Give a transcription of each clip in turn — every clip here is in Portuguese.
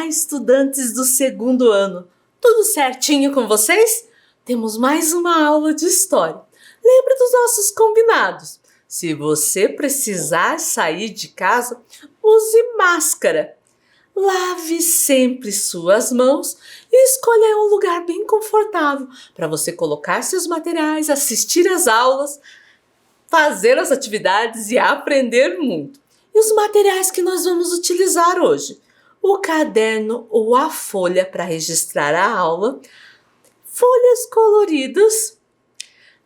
Olá, estudantes do segundo ano! Tudo certinho com vocês? Temos mais uma aula de história. Lembre dos nossos combinados. Se você precisar sair de casa, use máscara. Lave sempre suas mãos e escolha um lugar bem confortável para você colocar seus materiais, assistir às aulas, fazer as atividades e aprender muito. E os materiais que nós vamos utilizar hoje? O caderno ou a folha para registrar a aula, folhas coloridas,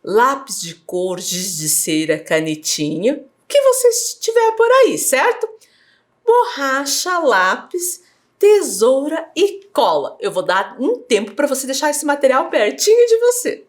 lápis de cor, giz de cera, canetinha, o que você tiver por aí, certo? Borracha, lápis, tesoura e cola. Eu vou dar um tempo para você deixar esse material pertinho de você.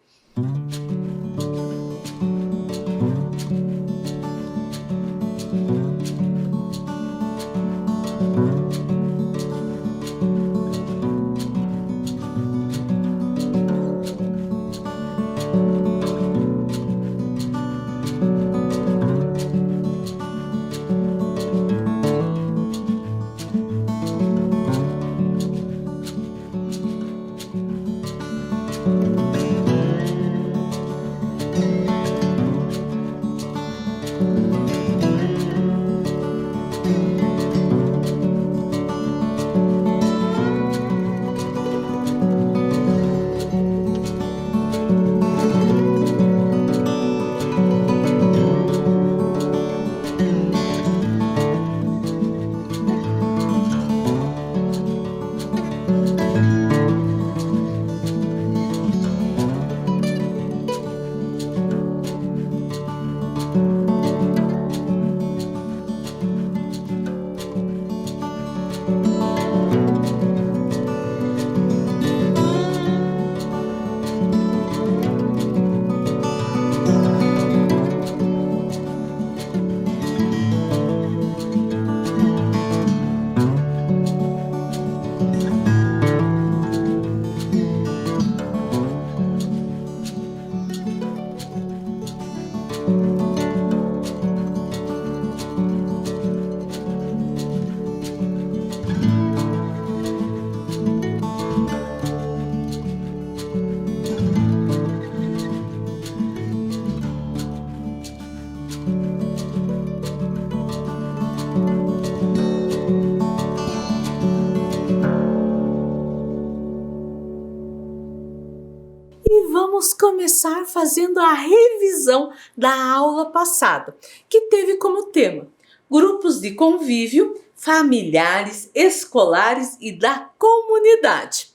E vamos começar fazendo a revisão da aula passada, que teve como tema grupos de convívio, familiares, escolares e da comunidade.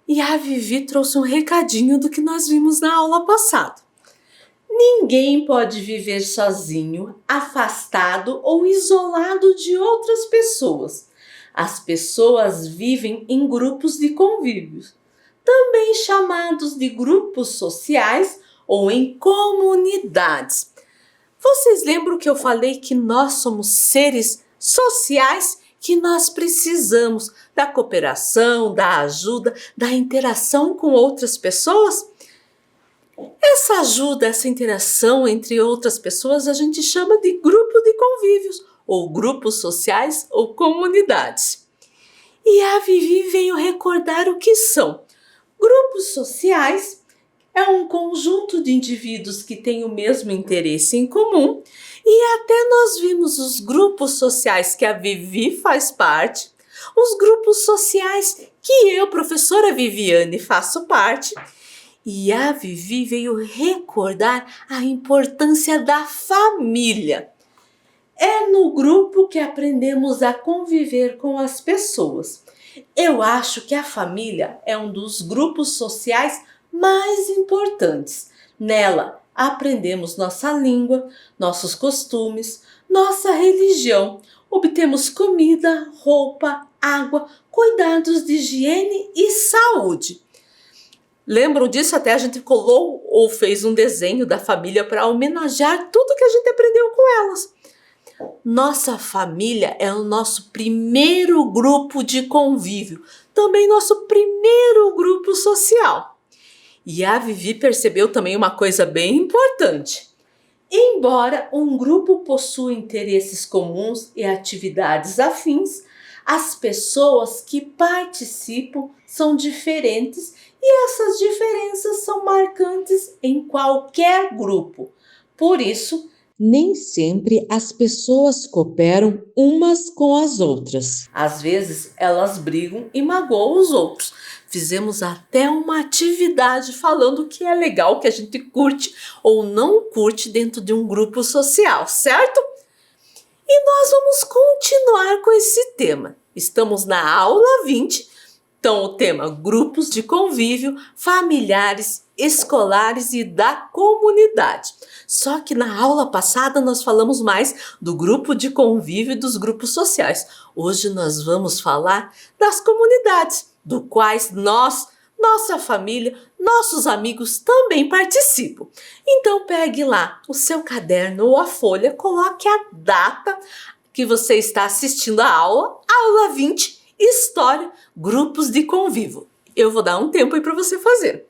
E a Vivi trouxe um recadinho do que nós vimos na aula passada. Ninguém pode viver sozinho, afastado ou isolado de outras pessoas. As pessoas vivem em grupos de convívio, também chamados de grupos sociais ou em comunidades. Vocês lembram que eu falei que nós somos seres sociais, que nós precisamos da cooperação, da ajuda, da interação com outras pessoas? Essa ajuda, essa interação entre outras pessoas a gente chama de grupo de convívios, ou grupos sociais ou comunidades. E a Vivi veio recordar o que são. Grupos sociais é um conjunto de indivíduos que têm o mesmo interesse em comum, e até nós vimos os grupos sociais que a Vivi faz parte, os grupos sociais que eu, professora Viviane, faço parte, e a Vivi veio recordar a importância da família. É no grupo que aprendemos a conviver com as pessoas. Eu acho que a família é um dos grupos sociais mais importantes. Nela, aprendemos nossa língua, nossos costumes, nossa religião, obtemos comida, roupa, água, cuidados de higiene e saúde. Lembram disso? Até a gente colou ou fez um desenho da família para homenagear tudo que a gente aprendeu com elas. Nossa família é o nosso primeiro grupo de convívio, também nosso primeiro grupo social. E a Vivi percebeu também uma coisa bem importante. Embora um grupo possua interesses comuns e atividades afins, as pessoas que participam são diferentes e essas diferenças são marcantes em qualquer grupo. Por isso, nem sempre as pessoas cooperam umas com as outras. às vezes elas brigam e magoam os outros. Fizemos até uma atividade falando o que é legal, que a gente curte ou não curte dentro de um grupo social, certo? E nós vamos continuar com esse tema. Estamos na aula 20, então o tema grupos de convívio, familiares, escolares e da comunidade. Só que na aula passada nós falamos mais do grupo de convívio e dos grupos sociais. Hoje nós vamos falar das comunidades, do quais nós, nossa família, nossos amigos também participam. Então pegue lá o seu caderno ou a folha, coloque a data que você está assistindo a aula 20, História, Grupos de Convívio. Eu vou dar um tempo aí para você fazer.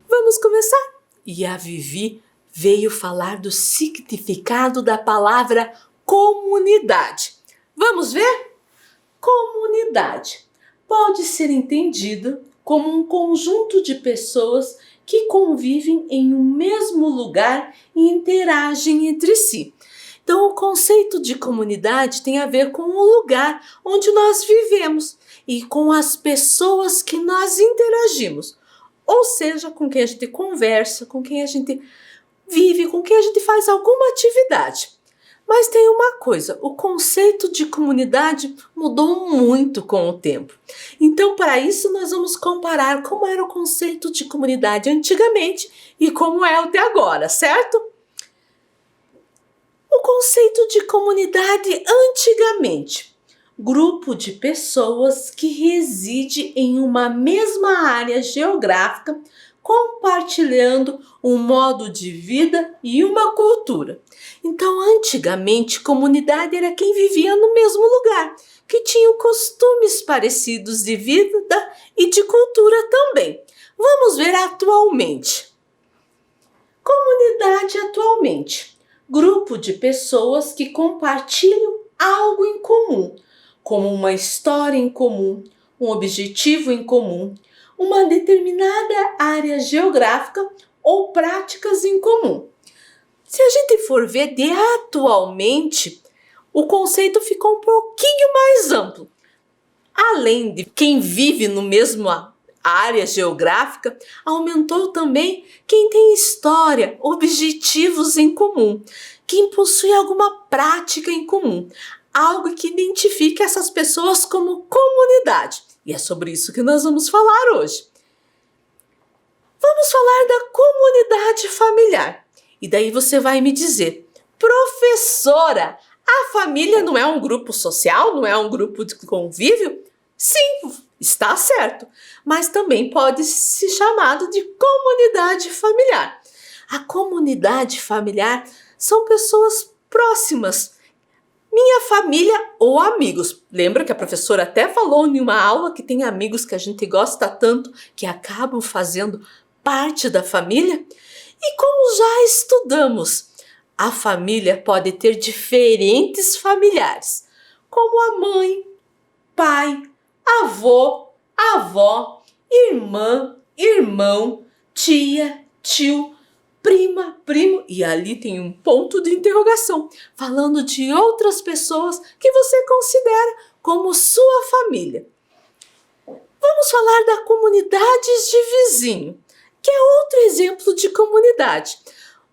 Vamos começar? E a Vivi veio falar do significado da palavra comunidade. Vamos ver? Comunidade pode ser entendida como um conjunto de pessoas que convivem em um mesmo lugar e interagem entre si. Então, o conceito de comunidade tem a ver com o lugar onde nós vivemos e com as pessoas que nós interagimos. Ou seja, com quem a gente conversa, com quem a gente vive, com quem a gente faz alguma atividade. Mas tem uma coisa, o conceito de comunidade mudou muito com o tempo. Então, para isso, nós vamos comparar como era o conceito de comunidade antigamente e como é o de agora, certo? O conceito de comunidade antigamente: grupo de pessoas que reside em uma mesma área geográfica, compartilhando um modo de vida e uma cultura. Então, antigamente, comunidade era quem vivia no mesmo lugar, que tinha costumes parecidos de vida e de cultura também. Vamos ver atualmente. Comunidade atualmente: grupo de pessoas que compartilham algo em comum, como uma história em comum, um objetivo em comum, uma determinada área geográfica ou práticas em comum. Se a gente for ver de atualmente, o conceito ficou um pouquinho mais amplo. Além de quem vive no mesmo área geográfica, aumentou também quem tem história, objetivos em comum, quem possui alguma prática em comum. algo que identifique essas pessoas como comunidade. E é sobre isso que nós vamos falar hoje. Vamos falar da comunidade familiar. E daí você vai me dizer, professora, a família não é um grupo social, não é um grupo de convívio? Sim, está certo, mas também pode ser chamado de comunidade familiar. A comunidade familiar são pessoas próximas, minha família ou amigos. Lembra que a professora até falou em uma aula que tem amigos que a gente gosta tanto que acabam fazendo parte da família? E como já estudamos, a família pode ter diferentes familiares, como a mãe, pai, avô, avó, irmã, irmão, tia, tio, prima, primo, e ali tem um ponto de interrogação, falando de outras pessoas que você considera como sua família. Vamos falar da comunidade de vizinho, que é outro exemplo de comunidade.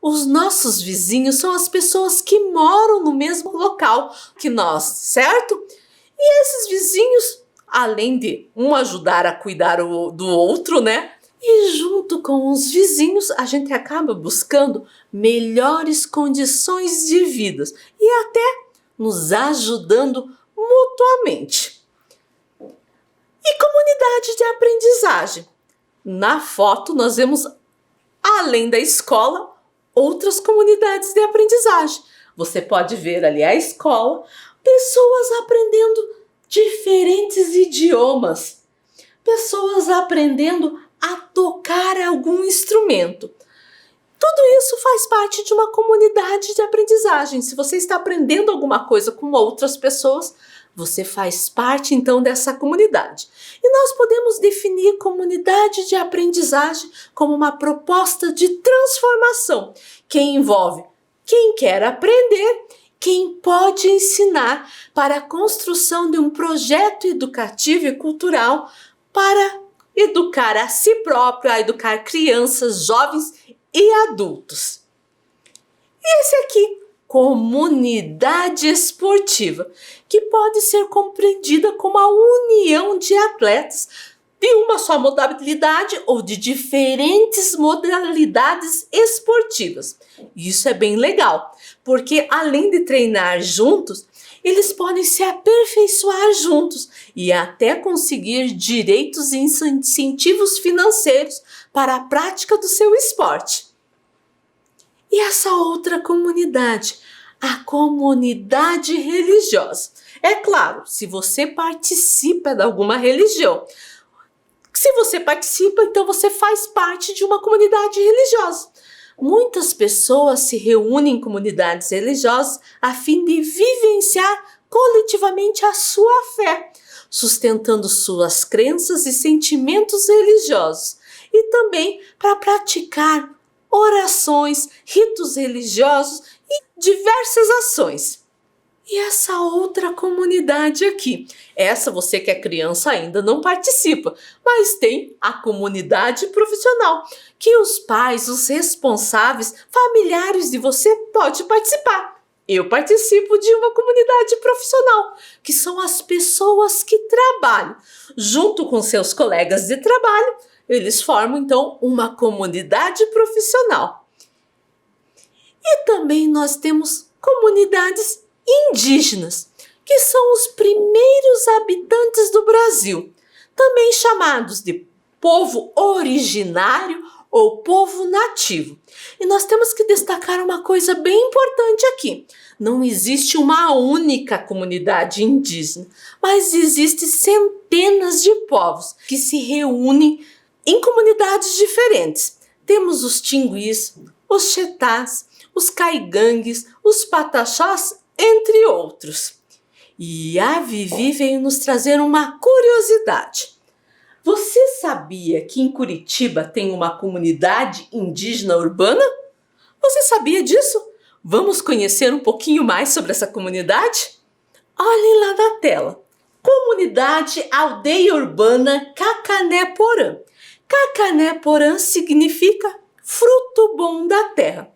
Os nossos vizinhos são as pessoas que moram no mesmo local que nós, certo? E esses vizinhos, além de um ajudar a cuidar do outro, né? E junto com os vizinhos, a gente acaba buscando melhores condições de vida e até nos ajudando mutuamente. E comunidade de aprendizagem. Na foto, nós vemos, além da escola, outras comunidades de aprendizagem. Você pode ver ali a escola, pessoas aprendendo diferentes idiomas, pessoas aprendendo a tocar algum instrumento. Tudo isso faz parte de uma comunidade de aprendizagem. Se você está aprendendo alguma coisa com outras pessoas, você faz parte então dessa comunidade. E nós podemos definir comunidade de aprendizagem como uma proposta de transformação que envolve quem quer aprender, quem pode ensinar para a construção de um projeto educativo e cultural para educar a si próprio, a educar crianças, jovens e adultos. E esse aqui, comunidade esportiva, que pode ser compreendida como a união de atletas de uma só modalidade ou de diferentes modalidades esportivas. Isso é bem legal, porque além de treinar juntos, eles podem se aperfeiçoar juntos e até conseguir direitos e incentivos financeiros para a prática do seu esporte. E essa outra comunidade, a comunidade religiosa. É claro, se você participa de alguma religião. Se você participa, então você faz parte de uma comunidade religiosa. Muitas pessoas se reúnem em comunidades religiosas a fim de vivenciar coletivamente a sua fé, sustentando suas crenças e sentimentos religiosos, e também para praticar orações, ritos religiosos e diversas ações. E essa outra comunidade aqui, essa você que é criança ainda não participa, mas tem a comunidade profissional, que os pais, os responsáveis, familiares de você podem participar. Eu participo de uma comunidade profissional, que são as pessoas que trabalham. Junto com seus colegas de trabalho, eles formam então uma comunidade profissional. E também nós temos comunidades indígenas, que são os primeiros habitantes do Brasil, também chamados de povo originário ou povo nativo. E nós temos que destacar uma coisa bem importante aqui. Não existe uma única comunidade indígena, mas existem centenas de povos que se reúnem em comunidades diferentes. Temos os tinguis, os chetás, os caigangues, os pataxás, entre outros. E a Vivi veio nos trazer uma curiosidade. Você sabia que em Curitiba tem uma comunidade indígena urbana? Você sabia disso? Vamos conhecer um pouquinho mais sobre essa comunidade? Olhem lá na tela. Comunidade Aldeia Urbana Cacané-Porã. Cacané-Porã significa fruto bom da terra.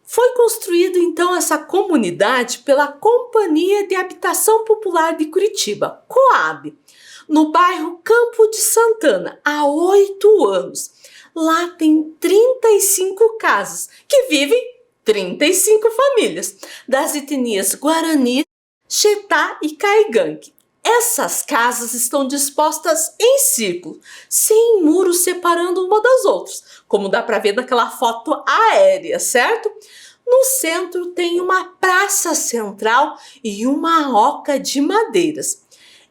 Foi construída então essa comunidade pela Companhia de Habitação Popular de Curitiba, Coab, no bairro Campo de Santana, há 8 anos. Lá tem 35 casas, que vivem 35 famílias, das etnias Guarani, Xetá e Caigangue. Essas casas estão dispostas em círculo, sem muros separando uma das outras, como dá para ver naquela foto aérea, certo? No centro tem uma praça central e uma oca de madeiras.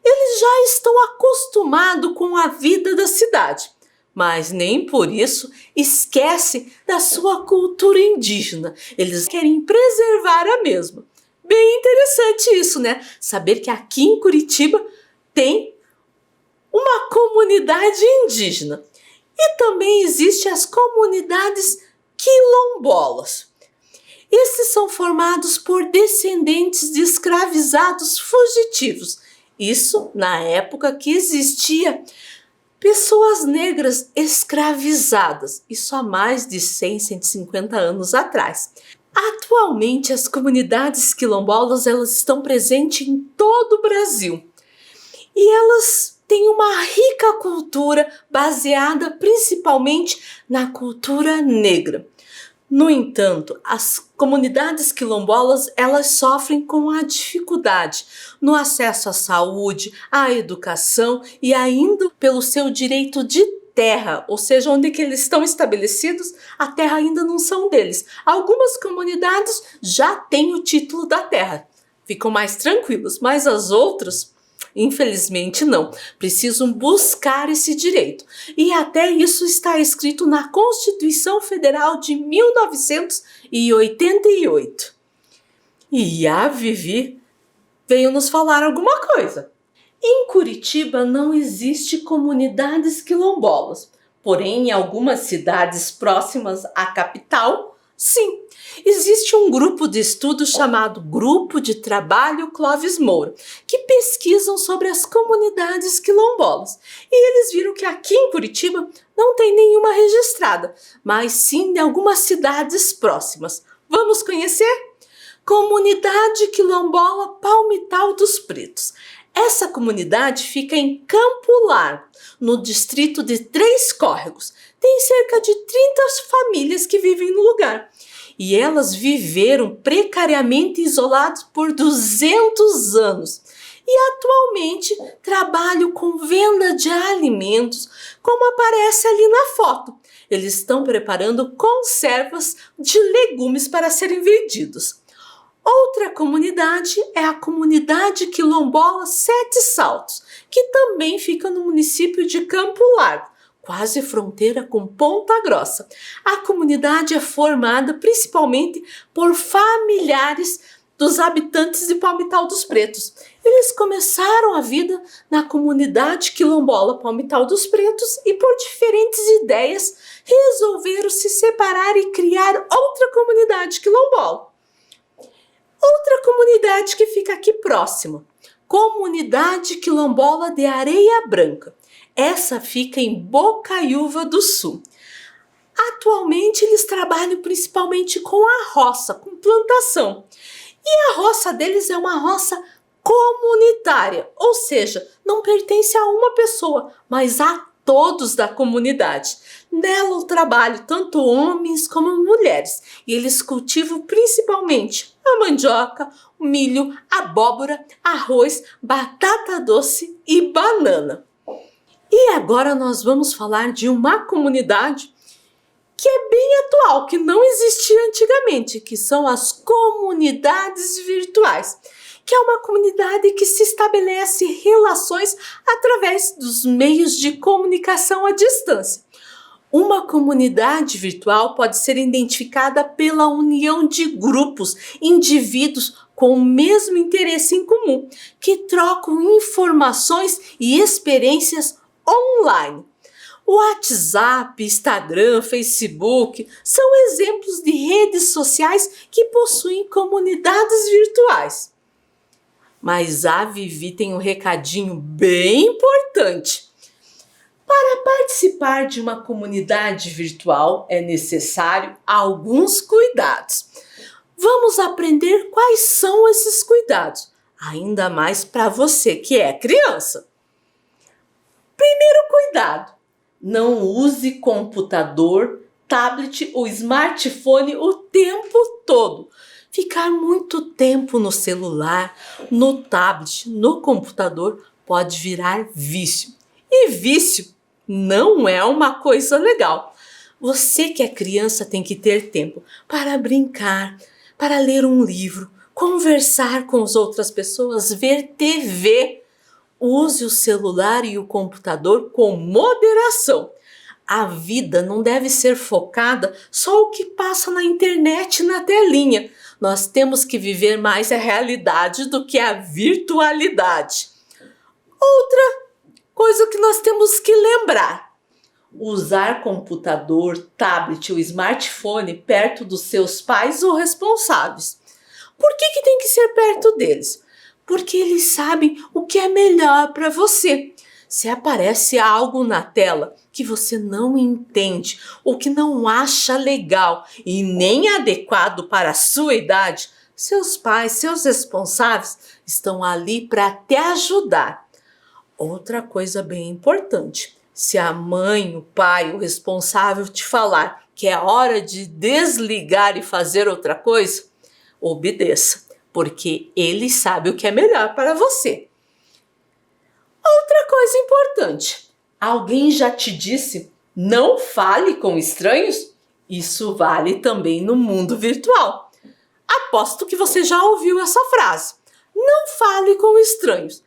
Eles já estão acostumados com a vida da cidade, mas nem por isso esquecem da sua cultura indígena. Eles querem preservar a mesma. Bem interessante isso, né? Saber que aqui em Curitiba tem uma comunidade indígena. E também existem as comunidades quilombolas. Esses são formados por descendentes de escravizados fugitivos. Isso na época que existia pessoas negras escravizadas. Isso há mais de 100, 150 anos atrás. Atualmente, as comunidades quilombolas elas estão presentes em todo o Brasil e elas têm uma rica cultura baseada principalmente na cultura negra. No entanto, as comunidades quilombolas elas sofrem com a dificuldade no acesso à saúde, à educação e ainda pelo seu direito de terra, ou seja, onde que eles estão estabelecidos, a terra ainda não são deles. Algumas comunidades já têm o título da terra, ficam mais tranquilos, mas as outras, infelizmente não, precisam buscar esse direito. E até isso está escrito na Constituição Federal de 1988. E a Vivi veio nos falar alguma coisa. Em Curitiba não existe comunidades quilombolas, porém em algumas cidades próximas à capital, sim. Existe um grupo de estudo chamado Grupo de Trabalho Clóvis Moura, que pesquisam sobre as comunidades quilombolas. E eles viram que aqui em Curitiba não tem nenhuma registrada, mas sim em algumas cidades próximas. Vamos conhecer? Comunidade Quilombola Palmital dos Pretos. Essa comunidade fica em Campo Largo, no distrito de Três Córregos. Tem cerca de 30 famílias que vivem no lugar. E elas viveram precariamente isoladas por 200 anos. E atualmente trabalham com venda de alimentos, como aparece ali na foto. Eles estão preparando conservas de legumes para serem vendidos. Outra comunidade é a comunidade quilombola Sete Saltos, que também fica no município de Campo Largo, quase fronteira com Ponta Grossa. A comunidade é formada principalmente por familiares dos habitantes de Palmital dos Pretos. Eles começaram a vida na comunidade quilombola Palmital dos Pretos e por diferentes ideias resolveram se separar e criar outra comunidade quilombola. Outra comunidade que fica aqui próxima, Comunidade Quilombola de Areia Branca. Essa fica em Bocaiúva do Sul. Atualmente eles trabalham principalmente com a roça, com plantação. E a roça deles é uma roça comunitária, ou seja, não pertence a uma pessoa, mas a todos da comunidade. Nela o trabalho tanto homens como mulheres, e eles cultivam principalmente a mandioca, o milho, abóbora, arroz, batata doce e banana. E agora nós vamos falar de uma comunidade que é bem atual, que não existia antigamente, que são as comunidades virtuais, que é uma comunidade que se estabelece relações através dos meios de comunicação à distância. Uma comunidade virtual pode ser identificada pela união de grupos, indivíduos com o mesmo interesse em comum, que trocam informações e experiências online. O WhatsApp, Instagram, Facebook são exemplos de redes sociais que possuem comunidades virtuais. Mas a Vivi tem um recadinho bem importante. Para participar de uma comunidade virtual é necessário alguns cuidados. Vamos aprender quais são esses cuidados, ainda mais para você que é criança. Primeiro cuidado: não use computador, tablet ou smartphone o tempo todo. Ficar muito tempo no celular, no tablet, no computador pode virar vício. E vício não é uma coisa legal. Você que é criança tem que ter tempo para brincar, para ler um livro, conversar com as outras pessoas, ver TV. Use o celular e o computador com moderação. A vida não deve ser focada só o que passa na internet e na telinha. Nós temos que viver mais a realidade do que a virtualidade. Outra coisa que nós temos que lembrar: usar computador, tablet ou smartphone perto dos seus pais ou responsáveis. Por que tem que ser perto deles? Porque eles sabem o que é melhor para você. Se aparece algo na tela que você não entende ou que não acha legal e nem adequado para a sua idade, seus pais, seus responsáveis estão ali para te ajudar. Outra coisa bem importante: se a mãe, o pai, o responsável te falar que é hora de desligar e fazer outra coisa, obedeça, porque ele sabe o que é melhor para você. Outra coisa importante: alguém já te disse não fale com estranhos? Isso vale também no mundo virtual. Aposto que você já ouviu essa frase. Não fale com estranhos.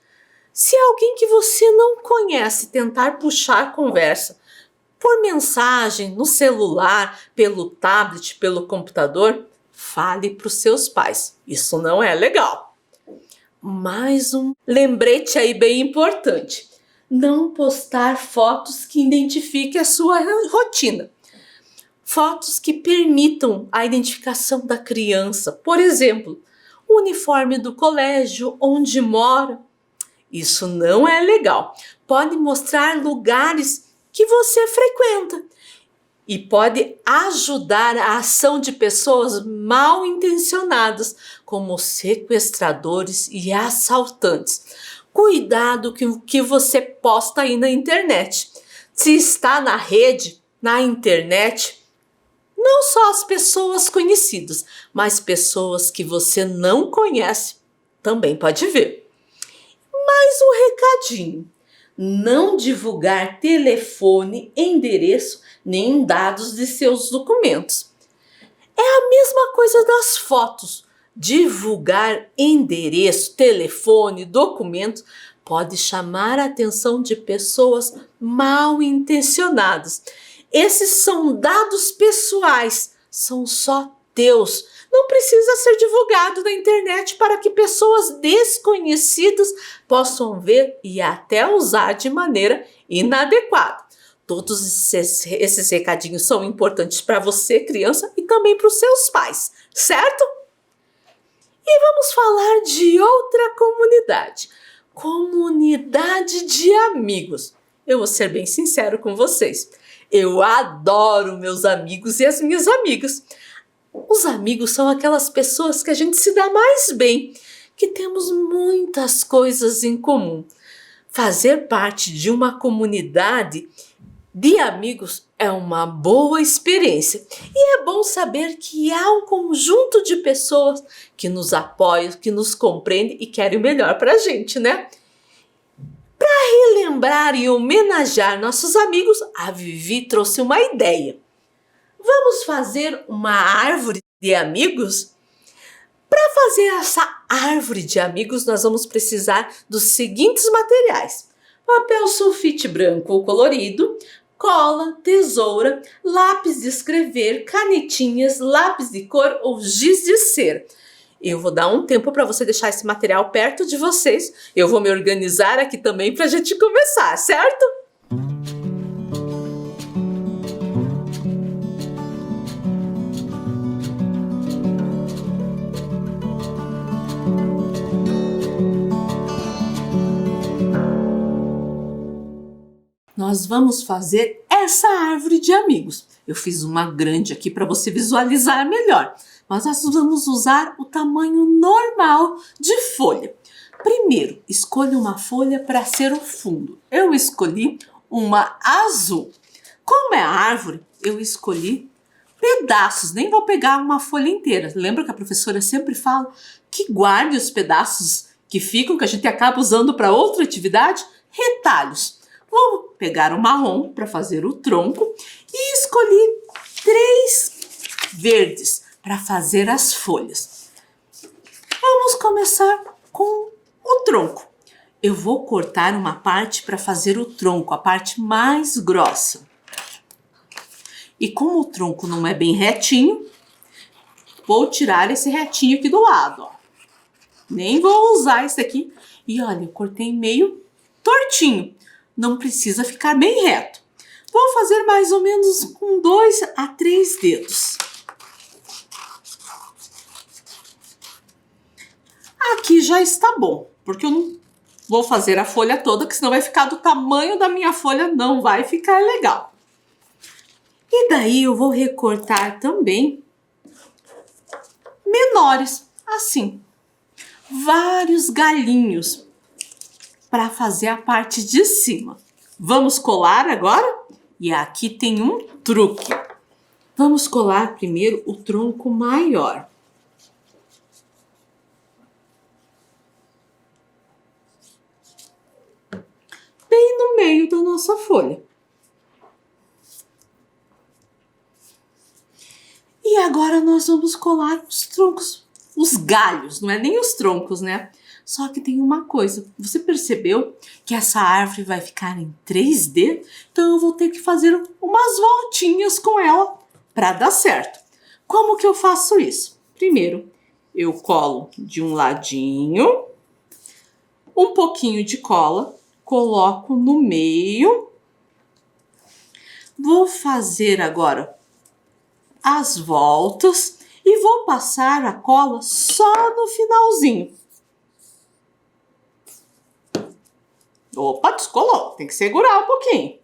Se alguém que você não conhece tentar puxar conversa por mensagem, no celular, pelo tablet, pelo computador, fale para os seus pais. Isso não é legal. Mais um lembrete aí bem importante: não postar fotos que identifiquem a sua rotina. Fotos que permitam a identificação da criança. Por exemplo, o uniforme do colégio, onde mora. Isso não é legal. Pode mostrar lugares que você frequenta e pode ajudar a ação de pessoas mal intencionadas, como sequestradores e assaltantes. Cuidado com o que você posta aí na internet. Se está na rede, na internet, não só as pessoas conhecidas, mas pessoas que você não conhece também pode ver. Mais um recadinho: não divulgar telefone, endereço, nem dados de seus documentos. É a mesma coisa das fotos. Divulgar endereço, telefone, documentos pode chamar a atenção de pessoas mal intencionadas. Esses são dados pessoais, são só teus. Não precisa ser divulgado na internet para que pessoas desconhecidas possam ver e até usar de maneira inadequada. Todos esses recadinhos são importantes para você, criança, e também para os seus pais, certo? E vamos falar de outra comunidade. Comunidade de amigos. Eu vou ser bem sincero com vocês. Eu adoro meus amigos e as minhas amigas. Os amigos são aquelas pessoas que a gente se dá mais bem, que temos muitas coisas em comum. Fazer parte de uma comunidade de amigos é uma boa experiência. E é bom saber que há um conjunto de pessoas que nos apoiam, que nos compreendem e querem o melhor para a gente, né? Para relembrar e homenagear nossos amigos, a Vivi trouxe uma ideia. Vamos fazer uma árvore de amigos? Para fazer essa árvore de amigos, nós vamos precisar dos seguintes materiais: papel sulfite branco ou colorido, cola, tesoura, lápis de escrever, canetinhas, lápis de cor ou giz de cera. Eu vou dar um tempo para você deixar esse material perto de vocês. Eu vou me organizar aqui também para a gente começar, certo? Nós vamos fazer essa árvore de amigos. Eu fiz uma grande aqui para você visualizar melhor, mas nós vamos usar o tamanho normal de folha. Primeiro, escolha uma folha para ser o fundo. Eu escolhi uma azul. Como é árvore, eu escolhi pedaços, nem vou pegar uma folha inteira. Lembra que a professora sempre fala que guarde os pedaços que ficam, que a gente acaba usando para outra atividade? Retalhos. Vou pegar o marrom para fazer o tronco e escolhi 3 verdes para fazer as folhas. Vamos começar com o tronco. Eu vou cortar uma parte para fazer o tronco, a parte mais grossa. E como o tronco não é bem retinho, vou tirar esse retinho aqui do lado, ó. Nem vou usar esse aqui. E olha, eu cortei meio tortinho. Não precisa ficar bem reto. Vou fazer mais ou menos com 2 a 3 dedos. Aqui já está bom, porque eu não vou fazer a folha toda, que senão vai ficar do tamanho da minha folha, não vai ficar legal. E daí eu vou recortar também menores, assim, vários galinhos para fazer a parte de cima. Vamos colar agora? E aqui tem um truque. Vamos colar primeiro o tronco maior. Bem no meio da nossa folha. E agora nós vamos colar os troncos, os galhos, não é nem os troncos, né? Só que tem uma coisa, você percebeu que essa árvore vai ficar em 3D? Então eu vou ter que fazer umas voltinhas com ela para dar certo. Como que eu faço isso? Primeiro, eu colo de um ladinho, um pouquinho de cola, coloco no meio. Vou fazer agora as voltas e vou passar a cola só no finalzinho. Opa, descolou, tem que segurar um pouquinho.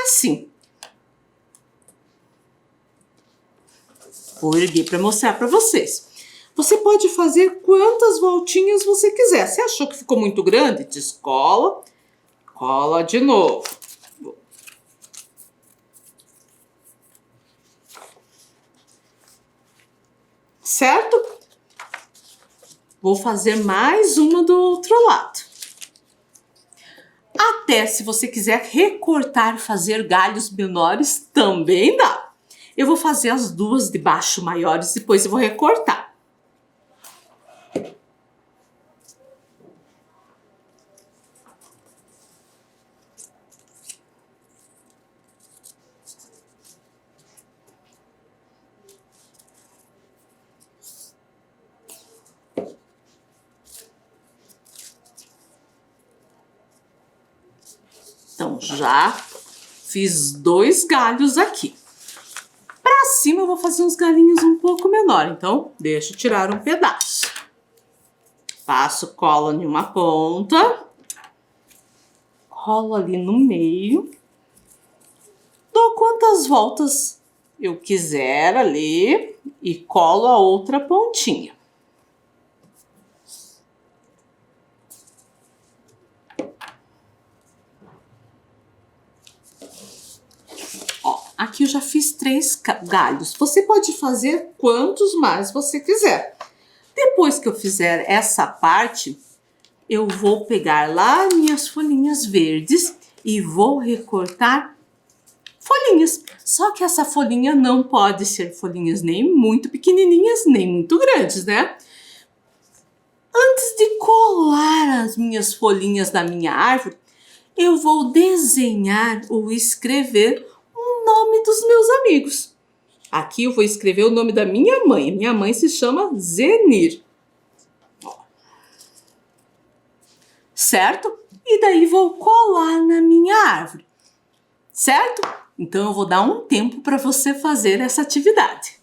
Assim. Vou erguer para mostrar para vocês. Você pode fazer quantas voltinhas você quiser. Se achou que ficou muito grande, descola, cola de novo. Certo? Vou fazer mais uma do outro lado. Até se você quiser recortar e fazer galhos menores, também dá. Eu vou fazer as duas de baixo maiores, depois eu vou recortar. Então, já fiz 2 galhos aqui. Para cima eu vou fazer uns galinhos um pouco menor, então deixa eu tirar um pedaço. Passo cola em uma ponta, colo ali no meio, dou quantas voltas eu quiser ali e colo a outra pontinha. Aqui eu já fiz 3 galhos. Você pode fazer quantos mais você quiser. Depois que eu fizer essa parte, eu vou pegar lá minhas folhinhas verdes e vou recortar folhinhas. Só que essa folhinha não pode ser folhinhas nem muito pequenininhas, nem muito grandes, né? Antes de colar as minhas folhinhas da minha árvore, eu vou desenhar ou escrever o nome dos meus amigos. Aqui eu vou escrever o nome da minha mãe. Minha mãe se chama Zenir. Certo? E daí vou colar na minha árvore. Certo? Então eu vou dar um tempo para você fazer essa atividade.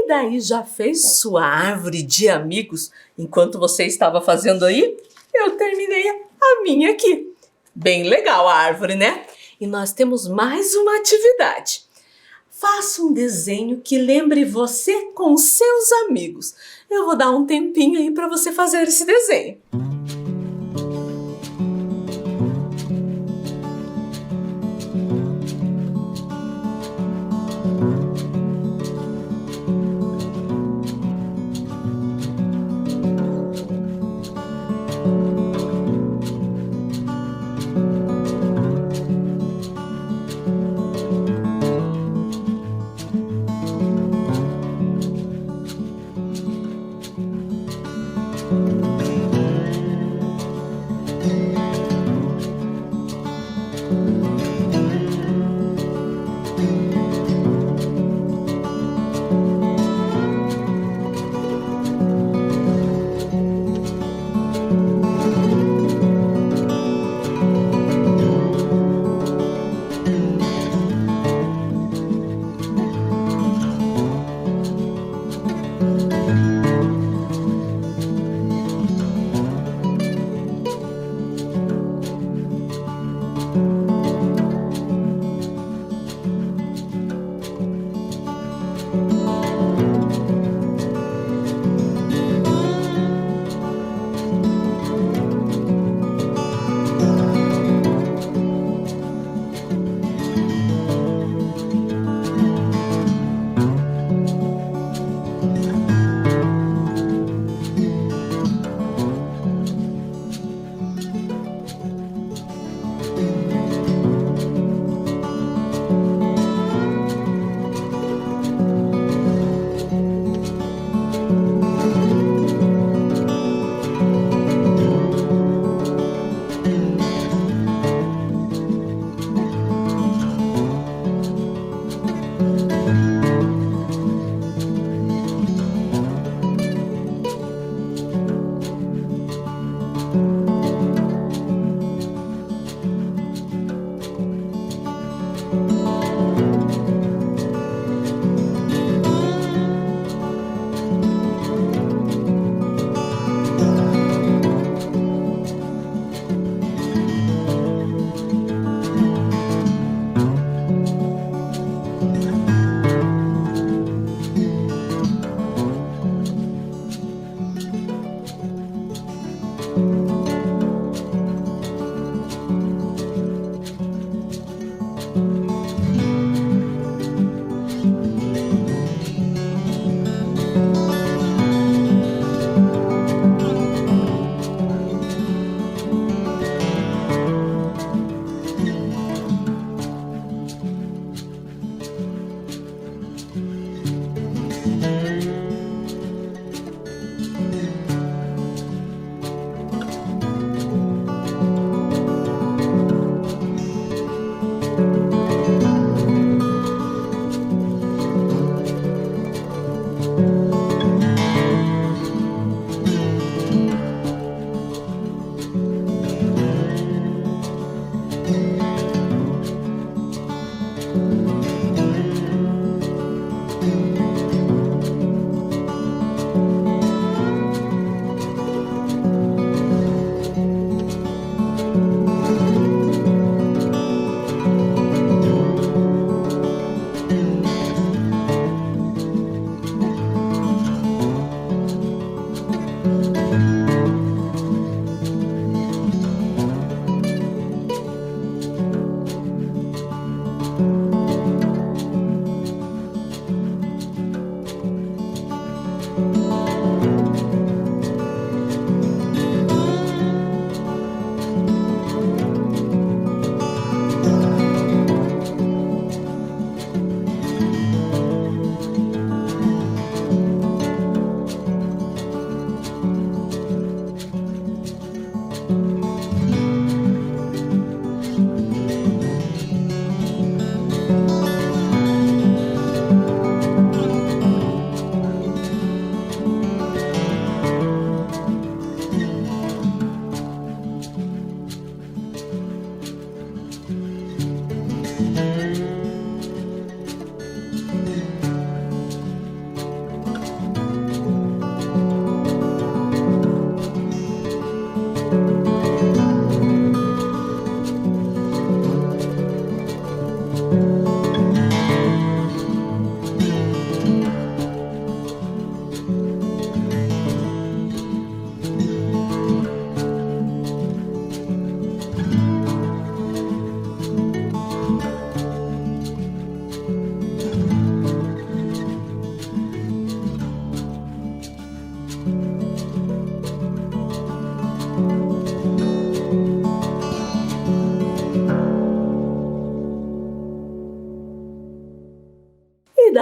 E daí, já fez sua árvore de amigos enquanto você estava fazendo aí? Eu terminei a minha aqui. Bem legal a árvore, né? E nós temos mais uma atividade. Faça um desenho que lembre você com seus amigos. Eu vou dar um tempinho aí para você fazer esse desenho.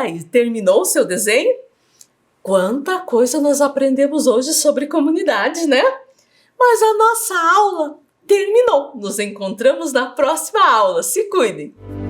aí, terminou o seu desenho? Quanta coisa nós aprendemos hoje sobre comunidade, né? Mas a nossa aula terminou. Nos encontramos na próxima aula. Se cuidem!